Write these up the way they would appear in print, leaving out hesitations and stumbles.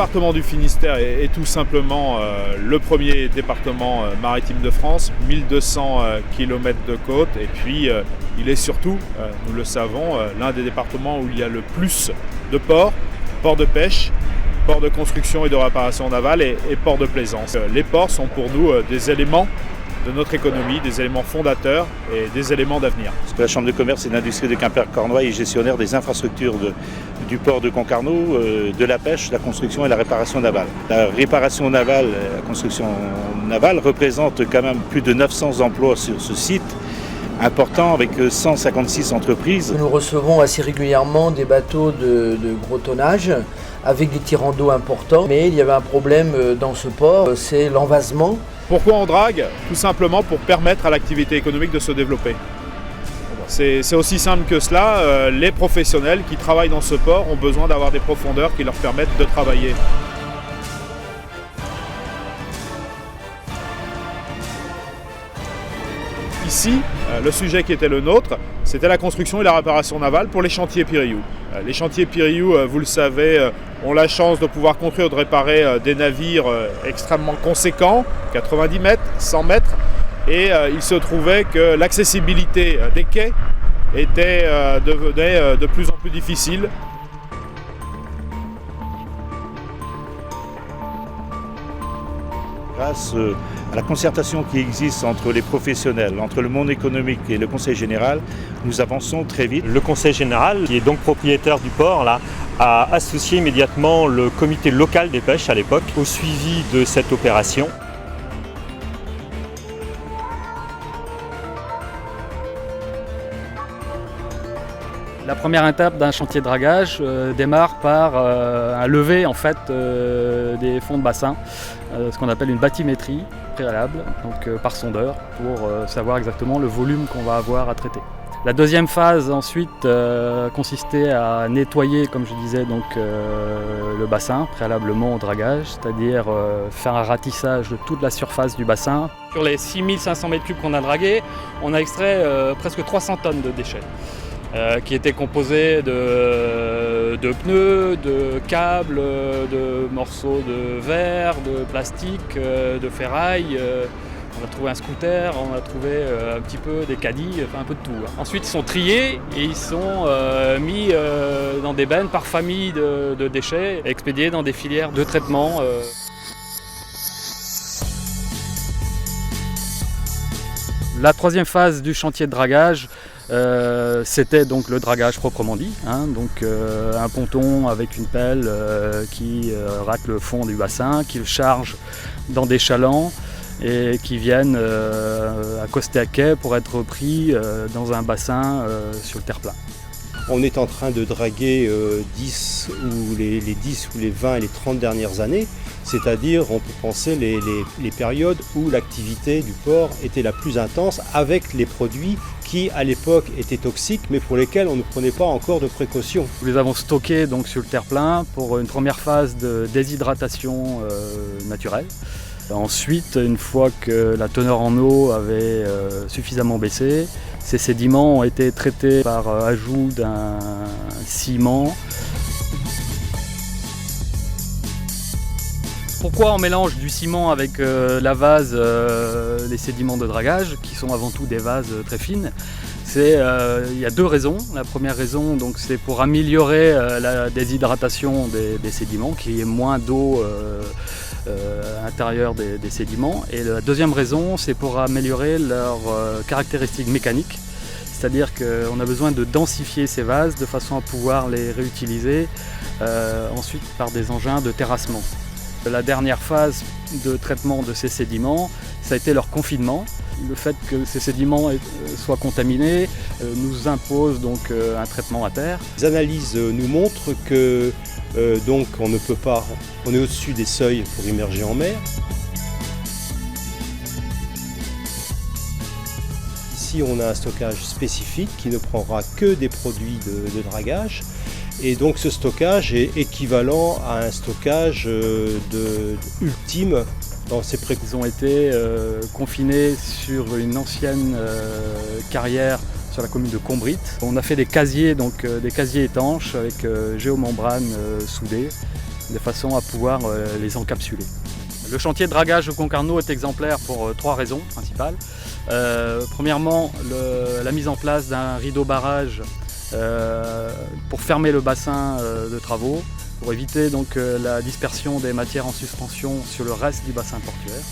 département du Finistère est tout simplement le premier département maritime de France, 1200 km de côte, et puis il est surtout, nous le savons, l'un des départements où il y a le plus de ports de pêche, ports de construction et de réparation navale et ports de plaisance. Les ports sont pour nous des éléments de notre économie, des éléments fondateurs et des éléments d'avenir. Parce que la Chambre de commerce et d'industrie de Quimper-Cornouailles est gestionnaire des infrastructures du port de Concarneau, de la pêche, la construction et la réparation navale. La réparation navale, la construction navale représente quand même plus de 900 emplois sur ce site, important avec 156 entreprises. Nous recevons assez régulièrement des bateaux de gros tonnage avec des tirants d'eau importants, mais il y avait un problème dans ce port, c'est l'envasement. Pourquoi on drague? Tout simplement pour permettre à l'activité économique de se développer. C'est aussi simple que cela. Les professionnels qui travaillent dans ce port ont besoin d'avoir des profondeurs qui leur permettent de travailler. Ici, le sujet qui était le nôtre, c'était la construction et la réparation navale pour les chantiers Piriou. Les chantiers Piriou, vous le savez, ont la chance de pouvoir construire et de réparer des navires extrêmement conséquents, 90 mètres, 100 mètres, et il se trouvait que l'accessibilité des quais devenait de plus en plus difficile. Grâce à la concertation qui existe entre les professionnels, entre le monde économique et le Conseil général, nous avançons très vite. Le Conseil général, qui est donc propriétaire du port, là, a associé immédiatement le comité local des pêches à l'époque au suivi de cette opération. La première étape d'un chantier de dragage démarre par un levé en fait, des fonds de bassin, ce qu'on appelle une bathymétrie préalable, donc par sondeur, pour savoir exactement le volume qu'on va avoir à traiter. La deuxième phase ensuite consistait à nettoyer, comme je disais, donc, le bassin préalablement au dragage, c'est-à-dire faire un ratissage de toute la surface du bassin. Sur les 6500 m3 qu'on a dragués, on a extrait presque 300 tonnes de déchets. Qui étaient composés de pneus, de câbles, de morceaux de verre, de plastique, de ferraille. On a trouvé un scooter, on a trouvé un petit peu des caddies, enfin un peu de tout. Ensuite, ils sont triés et ils sont mis dans des bennes par famille de déchets, expédiés dans des filières de traitement. La troisième phase du chantier de dragage, c'était donc le dragage proprement dit, donc un ponton avec une pelle qui rate le fond du bassin, qui le charge dans des chalands et qui viennent accoster à quai pour être repris dans un bassin sur le terre-plein. On est en train de draguer les 10 ou les 20 et les 30 dernières années, c'est-à-dire on peut penser les périodes où l'activité du port était la plus intense avec les produits qui à l'époque étaient toxiques mais pour lesquels on ne prenait pas encore de précautions. Nous les avons stockés donc, sur le terre-plein pour une première phase de déshydratation naturelle. Ensuite, une fois que la teneur en eau avait suffisamment baissé, ces sédiments ont été traités par ajout d'un ciment. Pourquoi on mélange du ciment avec la vase, les sédiments de dragage, qui sont avant tout des vases très fines? Il y a deux raisons. La première raison, donc, c'est pour améliorer la déshydratation des sédiments, qu'il y ait moins d'eau à l'intérieur des sédiments. Et la deuxième raison, c'est pour améliorer leurs caractéristiques mécaniques. C'est-à-dire qu'on a besoin de densifier ces vases de façon à pouvoir les réutiliser ensuite par des engins de terrassement. La dernière phase de traitement de ces sédiments, ça a été leur confinement. Le fait que ces sédiments soient contaminés nous impose donc un traitement à terre. Les analyses nous montrent que donc on ne peut pas, on est au-dessus des seuils pour immerger en mer. Ici on a un stockage spécifique qui ne prendra que des produits de dragage. Et donc ce stockage est équivalent à un stockage ultime dans ces Ils ont été confinés sur une ancienne carrière sur la commune de Combrit. On a fait des casiers, donc des casiers étanches avec géomembrane soudée. de façon à pouvoir les encapsuler. Le chantier de dragage au Concarneau est exemplaire pour 3 raisons principales. Premièrement, la mise en place d'un rideau barrage pour fermer le bassin de travaux, pour éviter donc la dispersion des matières en suspension sur le reste du bassin portuaire,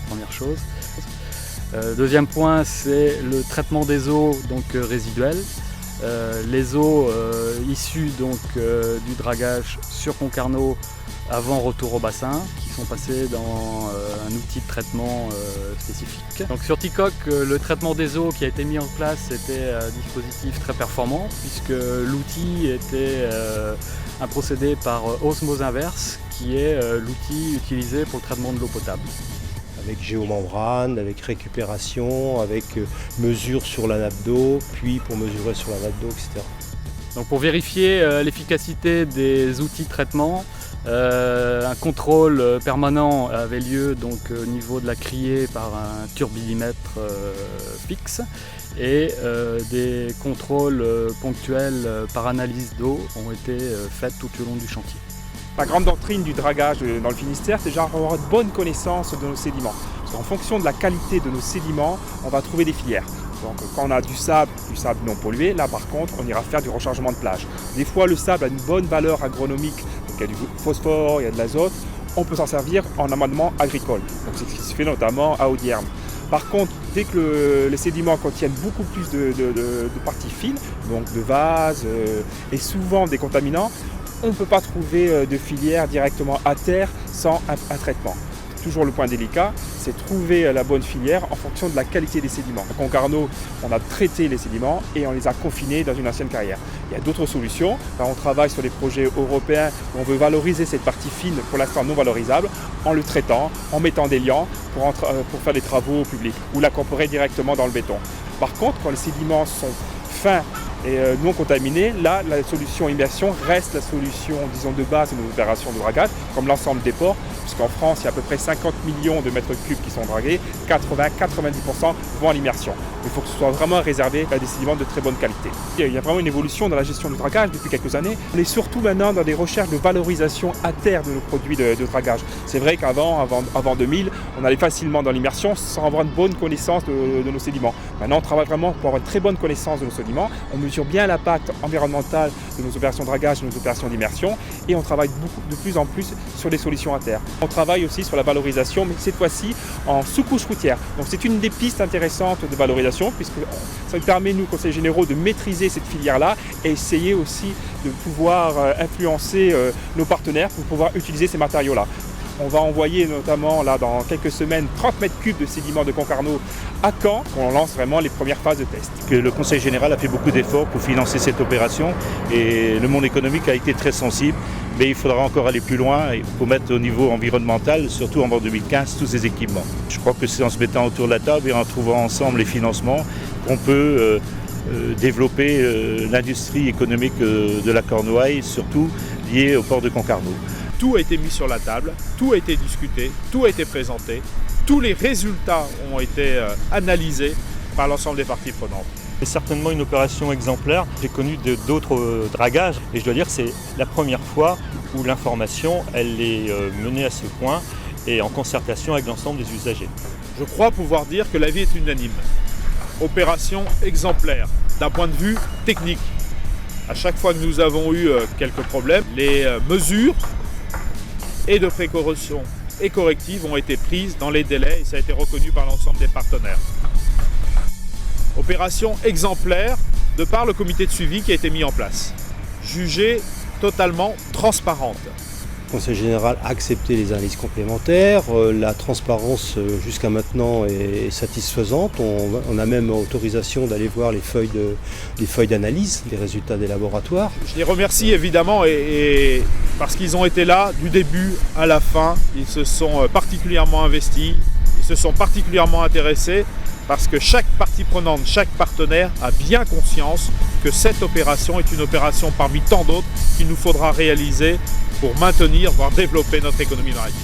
première chose. Deuxième point, c'est le traitement des eaux donc, résiduelles. Les eaux issues donc, du dragage sur Concarneau avant retour au bassin, qui sont passées dans un outil de traitement spécifique. Donc sur Ticoc, le traitement des eaux qui a été mis en place était un dispositif très performant, puisque l'outil était un procédé par osmose inverse, qui est l'outil utilisé pour le traitement de l'eau potable. Avec géomembrane, avec récupération, avec mesure sur la nappe d'eau, puis pour mesurer sur la nappe d'eau, etc. Donc pour vérifier l'efficacité des outils de traitement, un contrôle permanent avait lieu donc, au niveau de la criée par un turbilimètre fixe et des contrôles ponctuels par analyse d'eau ont été faits tout au long du chantier. La grande doctrine du dragage dans le Finistère, c'est déjà avoir une bonne connaissance de nos sédiments. En fonction de la qualité de nos sédiments, on va trouver des filières. Donc quand on a du sable non pollué, là par contre, on ira faire du rechargement de plage. Des fois, le sable a une bonne valeur agronomique, donc il y a du phosphore, il y a de l'azote, on peut s'en servir en amendement agricole. Donc c'est ce qui se fait notamment à Audierne. Par contre, dès que les sédiments contiennent beaucoup plus de parties fines, donc de vases et souvent des contaminants, on ne peut pas trouver de filière directement à terre sans un traitement. Toujours le point délicat, c'est trouver la bonne filière en fonction de la qualité des sédiments. À Concarneau, on a traité les sédiments et on les a confinés dans une ancienne carrière. Il y a d'autres solutions. Là, on travaille sur des projets européens où on veut valoriser cette partie fine, pour l'instant non valorisable, en le traitant, en mettant des liants pour faire des travaux publics ou l'incorporer directement dans le béton. Par contre, quand les sédiments sont fins et non contaminés, là, la solution immersion reste la solution, disons, de base de nos opérations de dragage, comme l'ensemble des ports, puisqu'en France, il y a à peu près 50 millions de mètres cubes qui sont dragués, 80-90% vont à l'immersion. Il faut que ce soit vraiment réservé à des sédiments de très bonne qualité. Il y a vraiment une évolution dans la gestion du dragage depuis quelques années. On est surtout maintenant dans des recherches de valorisation à terre de nos produits de dragage. C'est vrai qu'avant 2000, on allait facilement dans l'immersion sans avoir une bonne connaissance de nos sédiments. Maintenant, on travaille vraiment pour avoir une très bonne connaissance de nos sédiments. On mesure bien l'impact environnemental de nos opérations de dragage, de nos opérations d'immersion, et on travaille de plus en plus sur des solutions à terre. On travaille aussi sur la valorisation, mais cette fois-ci en sous-couche routière. Donc c'est une des pistes intéressantes de valorisation, puisque ça nous permet, nous, conseillers généraux, de maîtriser cette filière-là et essayer aussi de pouvoir influencer nos partenaires pour pouvoir utiliser ces matériaux-là. On va envoyer notamment là dans quelques semaines 30 mètres cubes de sédiments de Concarneau à Caen, qu'on lance vraiment les premières phases de test. Le Conseil général a fait beaucoup d'efforts pour financer cette opération et le monde économique a été très sensible, mais il faudra encore aller plus loin pour mettre au niveau environnemental, surtout en 2015, tous ces équipements. Je crois que c'est en se mettant autour de la table et en trouvant ensemble les financements qu'on peut développer l'industrie économique de la Cornouaille, surtout liée au port de Concarneau. Tout a été mis sur la table, tout a été discuté, tout a été présenté, tous les résultats ont été analysés par l'ensemble des parties prenantes. C'est certainement une opération exemplaire. J'ai connu d'autres dragages et je dois dire que c'est la première fois où l'information elle est menée à ce point et en concertation avec l'ensemble des usagers. Je crois pouvoir dire que l'avis est unanime. Opération exemplaire d'un point de vue technique. À chaque fois que nous avons eu quelques problèmes, les mesures et de précaution et correctives ont été prises dans les délais et ça a été reconnu par l'ensemble des partenaires. Opération exemplaire de par le comité de suivi qui a été mis en place, jugée totalement transparente. Le Conseil général a accepté les analyses complémentaires, la transparence jusqu'à maintenant est satisfaisante, on a même autorisation d'aller voir les feuilles d'analyse, les résultats des laboratoires. Je les remercie évidemment et parce qu'ils ont été là du début à la fin, ils se sont particulièrement investis, ils se sont particulièrement intéressés parce que chaque partie prenante, chaque partenaire a bien conscience que cette opération est une opération parmi tant d'autres qu'il nous faudra réaliser pour maintenir, voire développer notre économie maritime.